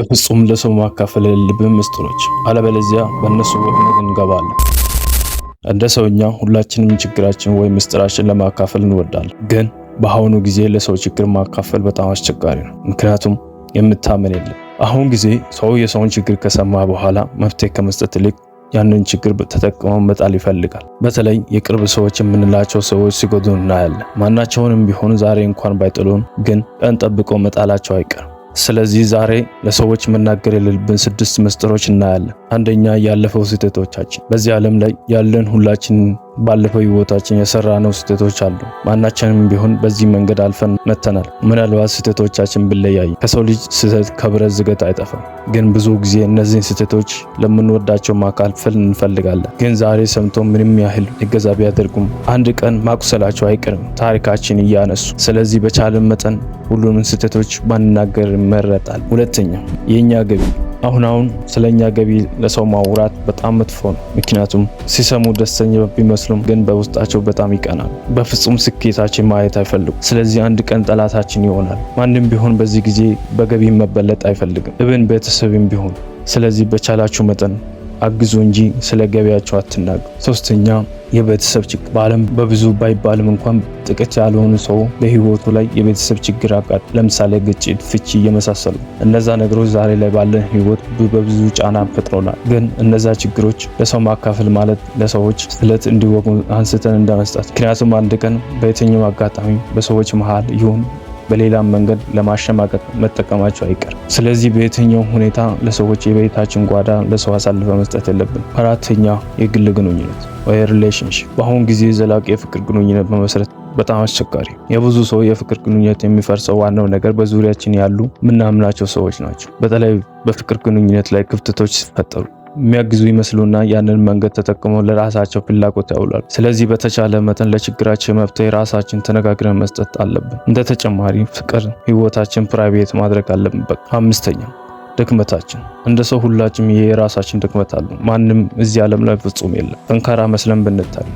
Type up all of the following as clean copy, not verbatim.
በፍጹም ለሰው ማካፈል የሌለብን ምስጢሮች፣ አለበለዚያ በእነሱ ወጥመድ እንገባለን። እንደ ሰውኛ ሁላችንም ችግራችን ወይም ምስጢራችን ለማካፈል እንወዳለን። ግን በአሁኑ ጊዜ ለሰው ችግር ማካፈል በጣም አስቸጋሪ ነው። ምክንያቱም የምታመን የለም። አሁን ጊዜ ሰው የሰውን ችግር ከሰማ በኋላ መፍትሄ ከመስጠት ይልቅ ያንን ችግር ተጠቅመው መጣል ይፈልጋል። በተለይ የቅርብ ሰዎች የምንላቸው ሰዎች ሲጎዱን እናያለን። ማናቸውንም ቢሆን ዛሬ እንኳን ባይጥሉን ግን ቀን ጠብቀው መጣላቸው አይቀርም። ስለዚህ ዛሬ ለሰዎች መናገር የሌለብን 6 ምስጢሮች እናያለን። አንደኛ፣ ያለፈው ስህተቶቻችን። በዚህ ዓለም ላይ ያለን ሁላችን ባለፈው ህይወታችን የሰራነው ስህተቶች አሉ። ማናችንም ቢሆን በዚህ መንገድ አልፈን መተናል። ምናልባት ስህተቶቻችን ቢለያይ ከሰው ልጅ ስህተት ከብረት ዝገት አይጠፋም። ግን ብዙ ጊዜ እነዚህን ስህተቶች ለምንወዳቸው ማካፈል እንፈልጋለን። ግን ዛሬ ሰምቶ ምንም ያህል እገዛ ቢያደርጉም አንድ ቀን ማቁሰላቸው አይቀርም ታሪካችን እያነሱ። ስለዚህ በቻለን መጠን ሁሉንም ስህተቶች ባንናገር ይመረጣል። ሁለተኛ፣ የኛ ገቢ። አሁን ስለኛ ገቢ ለሰው ማውራት በጣም መጥፎ ነው። ምክንያቱም ሲሰሙ ደስተኛ ቢመስሉም ግን በውስጣቸው በጣም ይቀናል። በፍጹም ስኬታችን ማየት አይፈልጉም። ስለዚህ አንድ ቀን ጠላታችን ይሆናል። ማንም ቢሆን በዚህ ጊዜ በገቢ መበለጥ አይፈልግም፣ እብን ቤተሰብም ቢሆን። ስለዚህ በቻላችሁ መጠን አግዙ እንጂ ስለ ገቢያቸው አትናገሩ። ሶስተኛ፣ የቤተሰብ ችግር። በዓለም በብዙ ባይባልም እንኳን ጥቂት ያልሆኑ ሰው በህይወቱ ላይ የቤተሰብ ችግር አጋጥ፣ ለምሳሌ ግጭት፣ ፍቺ የመሳሰሉ እነዛ ነገሮች ዛሬ ላይ ባለን ህይወት በብዙ ጫና ፈጥሮናል። ግን እነዛ ችግሮች ለሰው ማካፈል ማለት ለሰዎች ስለት እንዲወጉ አንስተን እንደመስጠት። ምክንያቱም አንድ ቀን በየትኛው አጋጣሚ በሰዎች መሃል ይሁን በሌላ መንገድ ለማሸማቀቅ መጠቀማቸው አይቀር። ስለዚህ በየትኛው ሁኔታ ለሰዎች የቤታችን ጓዳ ለሰው አሳልፈ መስጠት የለብን። አራተኛ፣ የግል ግንኙነት ወይ ሪሌሽንሺፕ። በአሁን ጊዜ ዘላቂ የፍቅር ግንኙነት መመስረት በጣም አስቸጋሪ። የብዙ ሰው የፍቅር ግንኙነት የሚፈርሰው ዋናው ነገር በዙሪያችን ያሉ ምናምናቸው ሰዎች ናቸው። በተለይ በፍቅር ግንኙነት ላይ ክፍተቶች ሲፈጠሩ የሚያግዙ ይመስሉና ያንን መንገድ ተጠቅመው ለራሳቸው ፍላጎት ያውላሉ። ስለዚህ በተቻለ መጠን ለችግራችን መፍትሄ ራሳችን ተነጋግረን መስጠት አለብን። እንደ ተጨማሪ ፍቅር ህይወታችን ፕራይቬት ማድረግ አለብን። በቃ። አምስተኛ፣ ድክመታችን። እንደ ሰው ሁላችንም የራሳችን ድክመት አሉ። ማንም እዚህ ዓለም ላይ ፍጹም የለም። ጠንካራ መስለን ብንታይ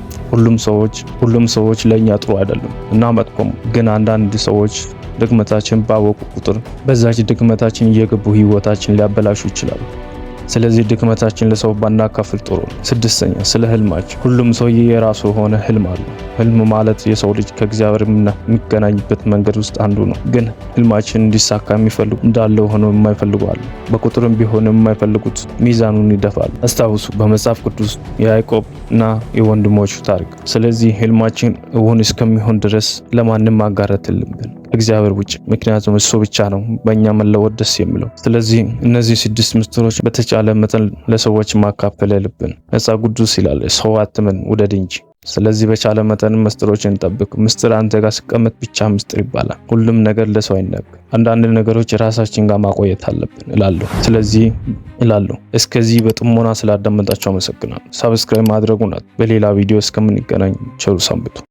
ሁሉም ሰዎች ለኛ ጥሩ አይደሉም እና መጥፎም። ግን አንዳንድ ሰዎች ድክመታችን ባወቁ ቁጥር በዛች ድክመታችን እየገቡ ህይወታችን ሊያበላሹ ይችላሉ። ስለዚህ ድክመታችን ለሰው ባናካፍል ጥሩ ነው። ስድስተኛ፣ ስለ ህልማችን። ሁሉም ሰው የራሱ የሆነ ህልም አለው። ህልም ማለት የሰው ልጅ ከእግዚአብሔር የሚገናኝበት መንገድ ውስጥ አንዱ ነው። ግን ህልማችን እንዲሳካ የሚፈልጉ እንዳለው ሆኖ የማይፈልጉ አሉ። በቁጥርም ቢሆን የማይፈልጉት ሚዛኑን ይደፋሉ። አስታውሱ በመጽሐፍ ቅዱስ የያዕቆብ እና የወንድሞቹ ታሪክ። ስለዚህ ህልማችን እውን እስከሚሆን ድረስ ለማንም ማጋራት የለብን እግዚአብሔር ውጭ። ምክንያቱም እሱ ብቻ ነው በእኛ መለወጥ ደስ የሚለው። ስለዚህ እነዚህ 6 ምስጢሮች በተቻለ መጠን ለሰዎች ማካፈል ያለብን። መጽሐፍ ቅዱስ ይላል ሰው አትመን ውደድ እንጂ። ስለዚህ በቻለ መጠን ምስጢሮችን እንጠብቅ። ምስጢር አንተ ጋር ሲቀመጥ ብቻ ምስጢር ይባላል። ሁሉም ነገር ለሰው አይነገር። አንዳንድ ነገሮች ራሳችን ጋር ማቆየት አለብን እላለሁ። እስከዚህ በጥሞና ስላዳመጣችሁ አመሰግናለሁ። ሰብስክራይብ ማድረጉን በሌላ ቪዲዮ እስከምንገናኝ ቸሩ ሰንብቱ።